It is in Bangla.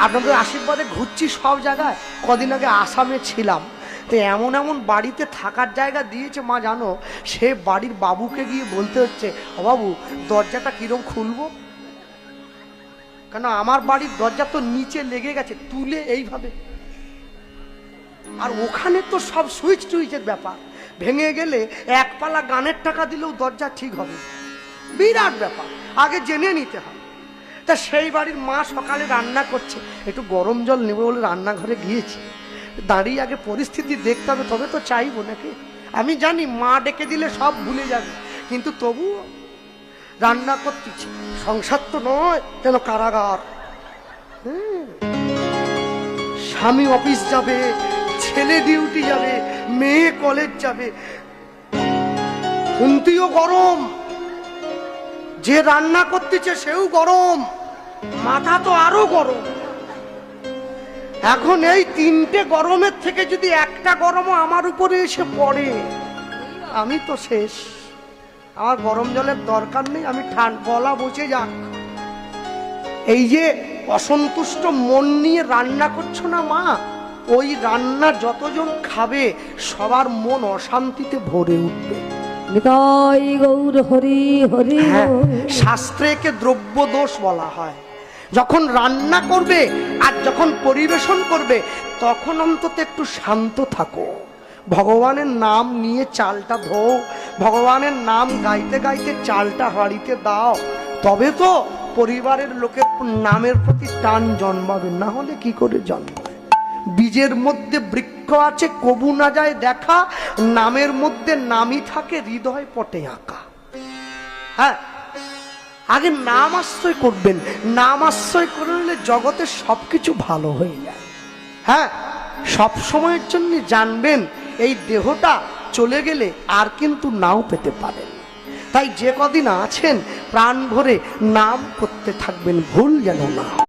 আপনাদের আশীর্বাদে ঘুরছি সব জায়গায়। কদিন আগে আসামে ছিলাম, তো এমন এমন বাড়িতে থাকার জায়গা দিয়েছে মা জানো, সে বাড়ির বাবুকে গিয়ে বলতে হচ্ছে, ও বাবু দরজাটা কিরম খুলবো, কেন আমার বাড়ির দরজা তো নিচে লেগে গেছে, তুলে এইভাবে। আর ওখানে তো সব সুইচ টুইচের ব্যাপার, ভেঙে গেলে এক পালা গানের টাকা দিলেও দরজা ঠিক হবে, বিরাট ব্যাপার, আগে জেনে নিতে হয়। তা সেই বাড়ির মা সকালে রান্না করছে, একটু গরম জল নেবে বলে রান্নাঘরে গিয়েছি, দাঁড়িয়ে আগে পরিস্থিতি দেখতে হবে, তবে তো চাইবো নাকি। আমি জানি মা ডেকে দিলে সব ভুলে যাবে, কিন্তু তবুও রান্না করতেছি, সংসার তো নয় যেন কারাগার। স্বামী অফিস যাবে, ছেলে ডিউটি যাবে, মেয়ে কলেজ যাবে, খুন্তিও গরম, যে রান্না করতেছে সেও গরম, মাথা তো আরো গরম। এখন এই তিনটে গরমের থেকে যদি একটা গরমও আমার উপরে এসে পড়ে, আমি তো শেষ। আমার গরম জলের দরকার নেই, আমি গলা বসে যাক। এই যে অসন্তুষ্ট মন নিয়ে রান্না করছো না মা, ওই রান্না যতজন খাবে সবার মন অশান্তিতে ভরে উঠবে। নিতাই গৌর হরি হরি। শাস্ত্রে একে দ্রব্য দোষ বলা হয়। যখন রান্না করবে আর যখন পরিবেশন করবে তখন অন্তত একটু শান্ত থাকো, ভগবানের নাম নিয়ে চালটা ধোও, ভগবানের নাম গাইতে গাইতে চালটা হাঁড়িতে দাও, তবে তো পরিবারের লোকের নামের প্রতি টান জন্মাবে, না হলে কি করে জন্মাবে? বীজের মধ্যে বৃক্ষ আছে কবু না যায় দেখা, নামের মধ্যে নামই থাকে হৃদয় পটে আঁকা। হ্যাঁ, আগে নাম আশ্রয় করবেন, নাম আশ্রয় করলে জগতের সবকিছু ভালো হয়ে যায়। হ্যাঁ, সব সময়ের জন্য জানবেন এই দেহটা চলে গেলে আর কিন্তু নাও পেতে পারেন। তাই যে কদিন আছেন প্রাণ ভরে নাম করতে থাকবেন, ভুল যেন না।